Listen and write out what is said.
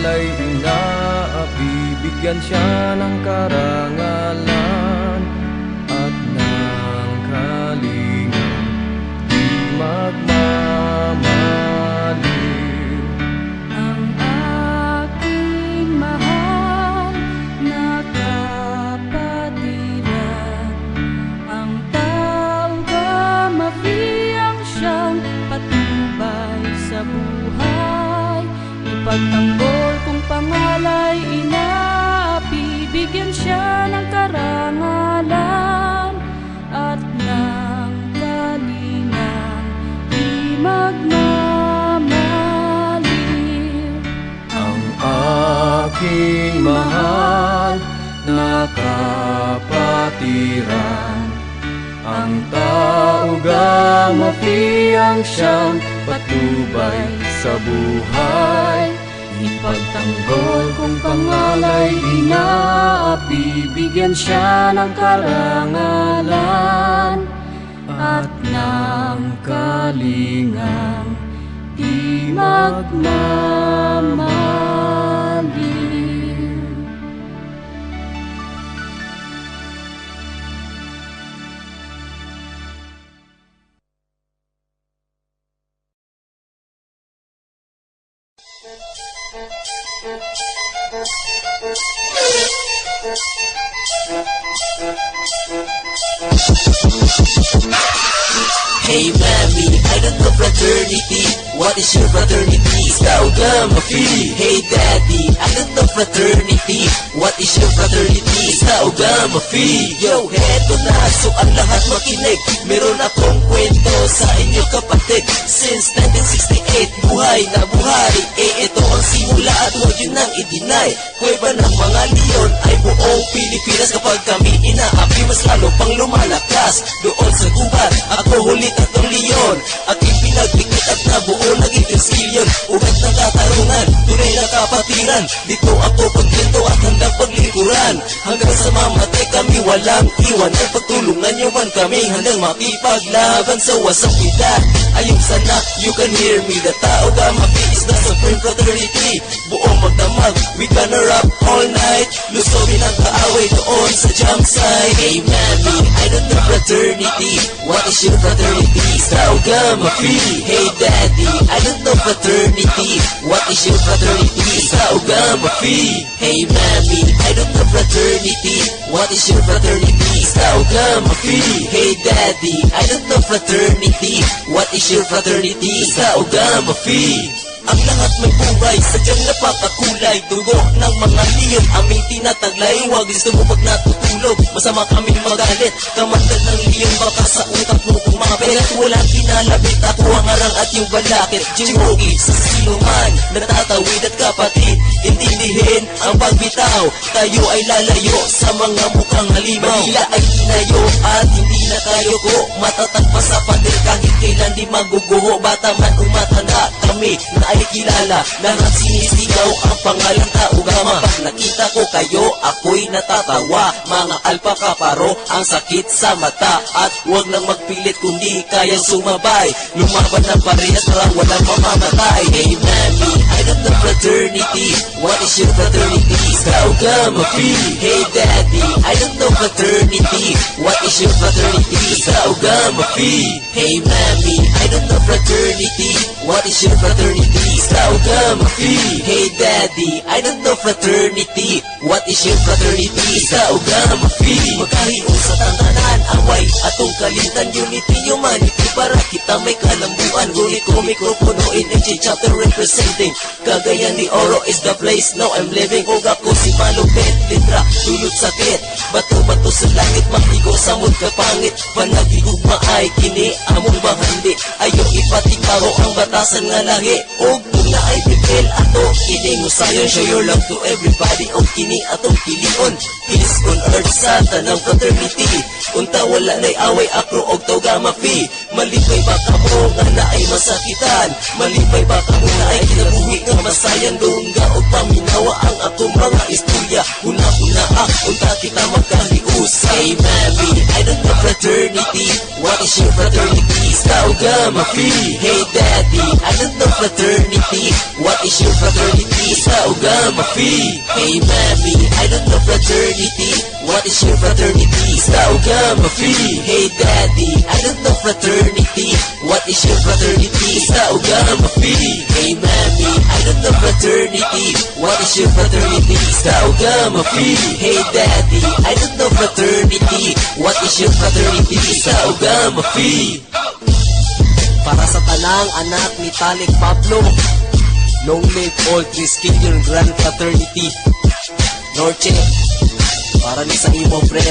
pangalay inaapi, bigyan siya ng karangalan at ng kalingang di magmamaliw. Ang aking mahal na kapatiran, ang taong kamafiyang siyang patnubay sa buhay. Ipagtanggol kung pangalay inaapi, bigyan siya ng karangalan at ng kalingang di magmamaliw. Ang aking mahal na kapatiran, ang tao gamafiyang siyang patnubay sa buhay. Ipagtanggol kung pangalay inaapi, bigyan siya ng karangalan at ng kalingang di magmamaliw. Hey mami, I don't know fraternity. What is your fraternity? Saugamafee. Hey daddy, I don't know fraternity. What is your fraternity? Saugamafee. Yo, heto na, so ang lahat makinig. Meron akong kwento sa inyo kapatid. Since 1968, buhay na buhay. Ito ang simula at huwag yun nang i-deny. Kuweba ng mga leon ay buong Pilipinas. Kapag kami inaapi, mas lalo pang lumalakas. Doon sa gubat, ako huli tatlong leon. Aking pinaglikit at nabuo naging silyon. Ugat ng katarungan, tunay na kapatiran. Dito ako pagkinto at handang paglingkuran. Hanggang sa mamatay kami walang iwan. At pagtulungan yawan kami handang makipaglaban sa wasang pita. Ayun sana, you can hear me. The tao gamafee is the supreme fraternity. Buong magdamag, we gonna rock all night. Lusawin ang kaaway doon sa jam site. Hey mami, I don't know fraternity. What is your fraternity? Saugamafee. Hey daddy, I don't know fraternity. What is your fraternity? Saugamafee. Hey mami, I don't know fraternity. What is your fraternity? Saugamafee. Hey daddy, I don't know fraternity. What is your fraternity? Saugamafee. Ang lahat may buhay, sadyang napakakulay. Dugo ng mga leon, aming tinataglay. Huwag gusto mo pag natutulog, masama kaming magalit. Kamandal ng leon, baka sa utak mo kung mga pelat. Walang pinalabit, ako ang arang at yung balakit. Jingogi sa siluman, natatawid at kapatid. Intindihin ang pagbitaw, tayo ay lalayo sa mga mukhang halimaw. Manila ay tinayo at hindi na tayo ko. Matatag pa sa pader kahit kailan di maguguho. Bata man o matanda, kami na ay kilala. Lahat sinisigaw ang pangalang tao gama. Pag nakita ko kayo, ako'y natatawa. Mga alpaka paro, ang sakit sa mata. At huwag nang magpilit kung di kayang sumabay. Lumaban ng parehas para walang mamamatay. Hey mami, I don't know fraternity. What is your fraternity? Saugamafee. Hey daddy, I don't know fraternity. What is your fraternity? Saugamafee. Hey mami, I don't know fraternity. What is your fraternity? Saugamafee. Hey daddy, I don't know fraternity. What is your fraternity? Saugamafee. Magkahiyon sa tantanan, away atong kalintan. Unity, humanity, para kita may kalambuan. Ngunit ko mikropono in each chapter representing Cagayan de Oro is the place now I'm living. Huwag ako si malupit, litra, tulot sakit. Bato-bato sa langit, makigo sa mood kapangit. Panagigugma ay kini, among bahandi. Ayaw ipatikaw ang batasan nga lahi. Og kung na ay bibel ato, kini mo sayon. Show your love to everybody. Og kini atong pilion. Peace on earth sa tanang fraternity. Unta wala na'y away akro og Saugamafee. Malipay ba ka mo nga na ay masakitan? Malipay ba ka mo na ay kinabuhi nga masayan? Dungga o paminawa ang akong mga istorya. Huna-huna unta kita magkahiusa. Hey mami, I don't know fraternity. What is your fraternity? Saugamafee. Hey daddy, I don't know fraternity. What is your fraternity? Tao Gamma Phi. Hey mami, I don't know fraternity. What is your fraternity? Tao Gamma Phi. Hey daddy, I don't know fraternity. What is your fraternity? Tao Gamma Phi. Hey mami, I don't know fraternity. What is your fraternity? Tao Gamma Phi. Hey daddy, I don't know fraternity. What is your fraternity? Tao Gamma Phi. Para sa tanang anak ni Talik Pablo, long live all three skinner grand fraternity. Norche, para ni sa imo pre.